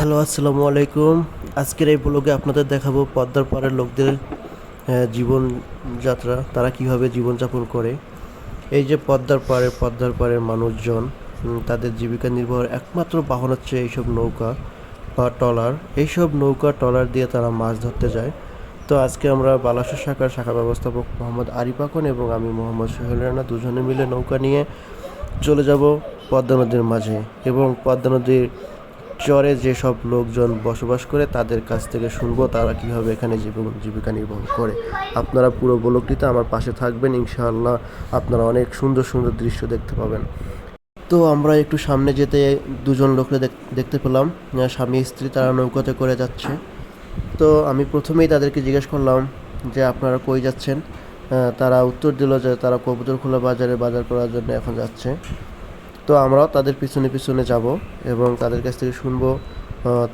Hello, আসসালামু আলাইকুম। আজকের এই ব্লগে আপনাদের দেখাবো পদ্মার পাড়ের লোকদের জীবনযাত্রা, তারা কিভাবে জীবনযাপন করে। এই যে পদ্মার পাড়ের মানুষজন, তাদের জীবিকা নির্বাহের একমাত্র বাহন হচ্ছে এইসব নৌকা বা ট্রলার। এইসব নৌকা ট্রলার দিয়ে তারা মাছ ধরতে যায়। তো আজকে আমরা বালাসর শাখার শাখা ব্যবস্থাপক মোহাম্মদ আরিফ আকন এবং আমি মোহাম্মদ সোহেল রানা দুজনে মিলে নৌকা নিয়ে চলে যাব পদ্মা নদীর মাঝে, এবং পদ্মা নদীর চরে যেসব লোকজন বসবাস করে তাদের কাছ থেকে শুনবো তারা কীভাবে এখানে জীবিকা নির্বাহ করে। আপনারা পুরো ব্লগটিতে আমার পাশে থাকবেন, ইনশাআল্লাহ আপনারা অনেক সুন্দর সুন্দর দৃশ্য দেখতে পাবেন। তো আমরা একটু সামনে যেতে দুজন লোককে দেখতে পেলাম, স্বামী স্ত্রী, তারা নৌকাতে করে যাচ্ছে। তো আমি প্রথমেই তাদেরকে জিজ্ঞেস করলাম যে আপনারা কই যাচ্ছেন। তারা উত্তর দিল যে তারা কবুতরখোলা বাজারে বাজার করার জন্য এখন যাচ্ছে। তো আমরাও তাদের পিছনে পিছনে যাব এবং তাদের কাছ থেকে শুনবো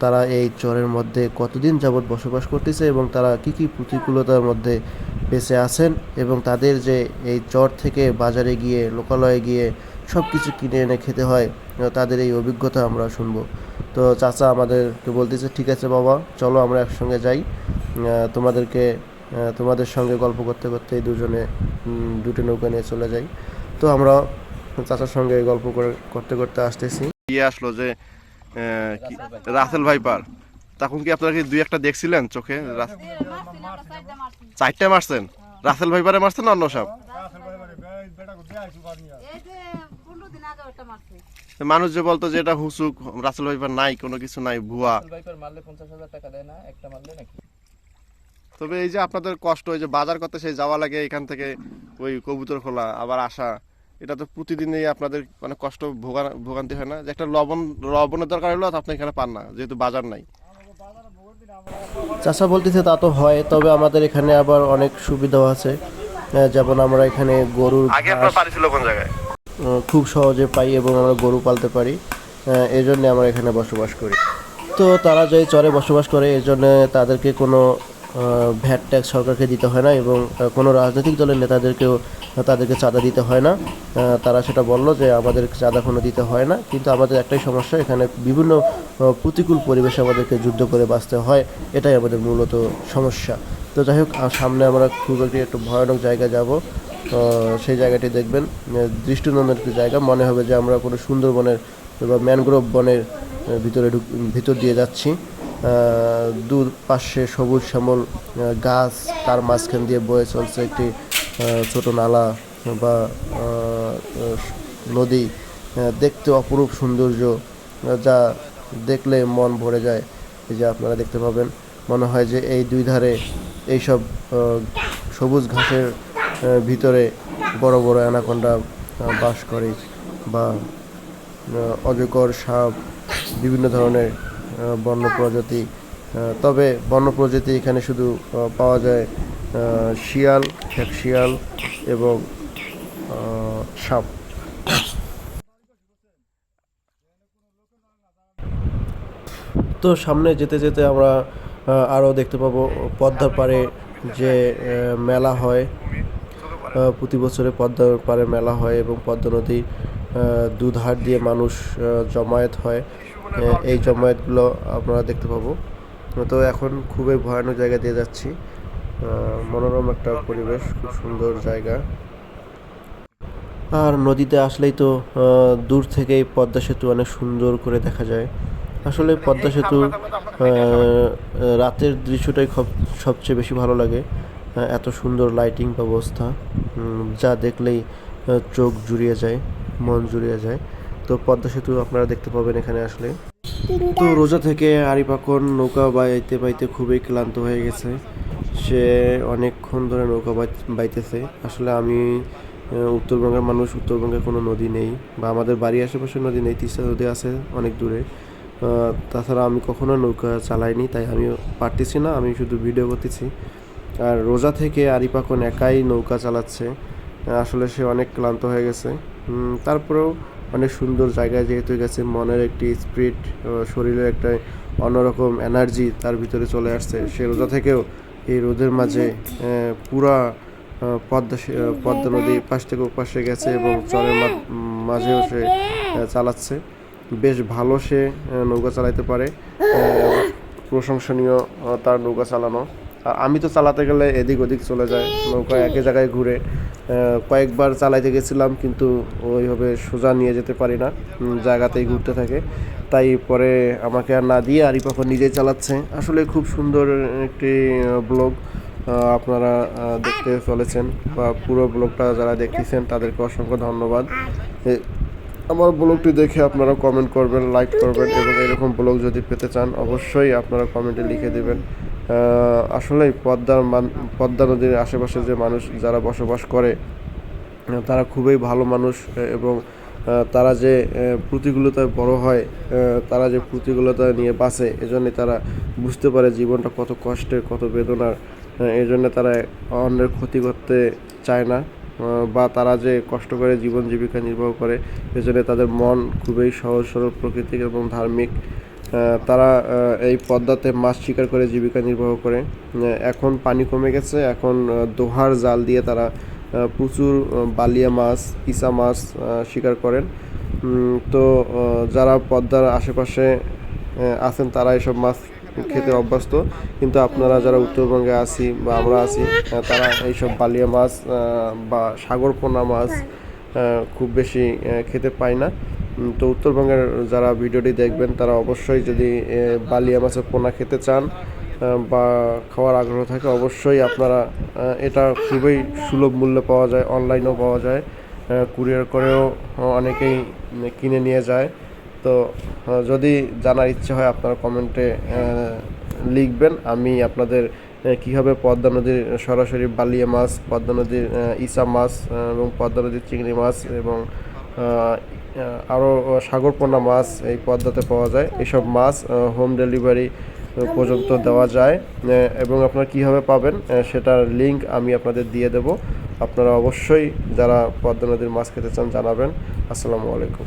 তারা এই চরের মধ্যে কতদিন যাবৎ বসবাস করতেছে এবং তারা কি কি প্রতিকূলতার মধ্যে বেঁচে আছেন, এবং তাদের যে এই চর থেকে বাজারে গিয়ে লোকালয়ে গিয়ে সব কিছু কিনে এনে খেতে হয়, তাদের এই অভিজ্ঞতা আমরা শুনবো। তো চাচা আমাদেরকে বলতেছে, ঠিক আছে বাবা, চলো আমরা একসঙ্গে যাই, তোমাদের সঙ্গে গল্প করতে করতে এই দুজনে দুটো নৌকা নিয়ে চলে যাই। তো আমরা চাচার সঙ্গে গল্প করতে করতে আসতেছি। আসলো যে রাসেল ভাইপার, তখন কি আপনারা কি দুই একটা দেখছিলেন চোখে? চারটে মারছেন? রাসেল ভাইপারে মারছেন না অন্য সব? মানুষ যে বলতো যে এটা হুসুক, রাসেল ভাইপার নাই, কোনো কিছু নাই, ভুয়া। তবে এই যে আপনাদের কষ্ট, এই যে বাজার করতে সেই যাওয়া লাগে এখান থেকে ওই কবুতরখোলা আবার আসা, এটা তো প্রতিদিনই আপনাদের মানে কষ্ট ভোগান্তি হয় না? যে একটা লবণের দরকার হলো আপনি এখানে পান না, যেহেতু বাজার নাই। চাষা বলতেছে তা তো হয়, তবে আমাদের এখানে আবার অনেক সুবিধাও আছে। যেমন আমরা এখানে গরুর আগে আপনার বাড়ি ছিল কোন জায়গায়? খুব সহজে পাই এবং আমরা গরু পালতে পারি, এই জন্যে আমরা এখানে বসবাস করি। তো তারা যে চরে বসবাস করে এর জন্য তাদেরকে কোনো ভ্যাট ট্যাক্স সরকারকে দিতে হয় না, এবং কোনো রাজনৈতিক দলের নেতাদেরকেও তাদেরকে চাঁদা দিতে হয় না। তারা সেটা বলল যে আমাদের চাঁদা কোনো দিতে হয় না, কিন্তু আমাদের একটাই সমস্যা, এখানে বিভিন্ন প্রতিকূল পরিবেশে আমাদেরকে যুদ্ধ করে বাঁচতে হয়, এটাই আমাদের মূলত সমস্যা। তো যাই হোক, সামনে আমরা খুব একটু ভয়ানক জায়গায় যাব। সেই জায়গাটি দেখবেন, দৃষ্টিনন্দন একটি জায়গা, মনে হবে যে আমরা কোনো সুন্দরবনের বা ম্যানগ্রোভ বনের ভিতর দিয়ে যাচ্ছি। দূর পাশে সবুজ শ্যামল গাছ, তার মাঝখান দিয়ে বয়ে চলছে একটি ছোট নালা বা নদী, দেখতে অপরূপ সৌন্দর্য, যা দেখলে মন ভরে যায়। এই যে আপনারা দেখতে পাবেন, মনে হয় যে এই দুই ধারে এইসব সবুজ ঘাসের ভিতরে বড় বড় অ্যানাকোন্ডা বাস করে, বা অজগর, সাপ, বিভিন্ন ধরনের বন্য প্রজাতি। তবে বন্য প্রজাতি এখানে শুধু পাওয়া যায় শিয়াল, শিয়াল এবং সাপ। তো সামনে যেতে যেতে আমরা আরও দেখতে পাবো পদ্মার পাড়ে যে মেলা হয়, প্রতি বছরে পদ্মার পাড়ে মেলা হয় এবং পদ্মা নদী দুধার দিয়ে মানুষ জমায়েত হয়। এই জমায়েতগুলো আপনারা দেখতে পাবো। তো এখন খুবই ভয়ানক জায়গা দিয়ে যাচ্ছি, মনোরম একটা পরিবেশ, খুব সুন্দর জায়গা। আর নদীতে আসলেই তো দূর থেকেই পদ্মা সেতু অনেক সুন্দর করে দেখা যায়। আসলে পদ্মা সেতু রাতের দৃশ্যটাই সবচেয়ে বেশি ভালো লাগে, এত সুন্দর লাইটিং ব্যবস্থা, যা দেখলেই চোখ জুড়িয়ে যায়, মন জুড়িয়ে যায়। তো পদ্মা সেতু আপনারা দেখতে পাবেন এখানে আসলে। তো রোজা থেকে আরিফ আকন নৌকা বাইতে বাইতে খুবই ক্লান্ত হয়ে গেছে, সে অনেকক্ষণ ধরে নৌকা বাইতেছে। আসলে আমি উত্তরবঙ্গের মানুষ, উত্তরবঙ্গে কোনো নদী নেই, বা আমাদের বাড়ির আশেপাশে নদী নেই, তিস্তা নদী আছে অনেক দূরে। তাছাড়া আমি কখনো নৌকা চালাইনি, তাই আমি পারতেছি না, আমি শুধু ভিডিও করতেছি। আর রোজা থেকে আরিফ আকন একাই নৌকা চালাচ্ছে, আসলে সে অনেক ক্লান্ত হয়ে গেছে। তারপরেও অনেক সুন্দর জায়গায় যেহেতু গেছে, মনের একটি স্পিরিট, শরীরের একটা অন্যরকম এনার্জি তার ভিতরে চলে আসছে। সে রোজা থেকেও এই রোদের মাঝে পুরা পদ্মা নদী পাশ থেকে ওপাশে গেছে এবং চরের মাঝেও সে চালাচ্ছে। বেশ ভালো সে নৌকা চালাতে পারে, প্রশংসনীয় তার নৌকা চালানো। আর আমি তো চালাতে গেলে এদিক ওদিক চলে যায়, নৌকা একই জায়গায় ঘুরে। কয়েকবার চালাইতে গেছিলাম কিন্তু ওইভাবে সোজা নিয়ে যেতে পারি না, জায়গাতেই ঘুরতে থাকে। তাই পরে আমাকে আর না দিয়ে আরিফ আপা নিজেই চালাচ্ছে। আসলে খুব সুন্দর একটি ব্লগ আপনারা দেখতে চলেছেন, বা পুরো ব্লগটা যারা দেখতেছেন তাদেরকে অসংখ্য ধন্যবাদ। আমার ব্লগটি দেখে আপনারা কমেন্ট করবেন, লাইক করবেন, এবং এরকম ব্লগ যদি পেতে চান অবশ্যই আপনারা কমেন্টে লিখে দেবেন। আসলেই পদ্মা নদীর আশেপাশে যে মানুষ যারা বসবাস করে তারা খুবই ভালো মানুষ, এবং তারা যে প্রতিকূলতায় বড় হয়, তারা যে প্রতিকূলতা নিয়ে বাঁচে, এজন্যই তারা বুঝতে পারে জীবনটা কত কষ্টের, কত বেদনার। এই জন্য তারা অন্যের ক্ষতি করতে চায় না, বা তারা যে কষ্ট করে জীবন জীবিকা নির্বাহ করে, এজন্য তাদের মন খুবই সহজ সরল প্রকৃতির এবং ধার্মিক। তারা এই পদ্মাতে মাছ শিকার করে জীবিকা নির্বাহ করে। এখন পানি কমে গেছে, এখন দোহার জাল দিয়ে তারা প্রচুর বালিয়া মাছ, ইসা মাছ শিকার করেন। তো যারা পদ্মার আশেপাশে আছেন তারা এসব মাছ খেতে অভ্যস্ত, কিন্তু আপনারা যারা উত্তরবঙ্গে আছি বা আমরা আছি, তারা এইসব বালিয়া মাছ বা সাগরপোনা মাছ খুব বেশি খেতে পায় না। তো উত্তরবঙ্গের যারা ভিডিওটি দেখবেন তারা অবশ্যই যদি বালিয়া মাছের পোনা খেতে চান বা খাওয়ার আগ্রহ থাকে, অবশ্যই আপনারা এটা খুবই সুলভ মূল্যে পাওয়া যায়, অনলাইনেও পাওয়া যায়, কুরিয়ার করেও অনেকেই কিনে নিয়ে যায়। তো যদি জানার ইচ্ছে হয় আপনারা কমেন্টে লিখবেন, আমি আপনাদের কীভাবে পদ্মা নদীর সরাসরি বালিয়া মাছ, পদ্মা নদীর ইসা মাছ এবং পদ্মা নদীর চিংড়ি মাছ এবং আরও সাগরপোনা মাছ এই পদ্মাতে পাওয়া যায়, এইসব মাছ হোম ডেলিভারি পর্যন্ত দেওয়া যায়। এবং আপনারা কীভাবে পাবেন সেটার লিঙ্ক আমি আপনাদের দিয়ে দেব। আপনারা অবশ্যই যারা পদ্মা নদীর মাছ খেতে চান জানাবেন। আসসালামু আলাইকুম।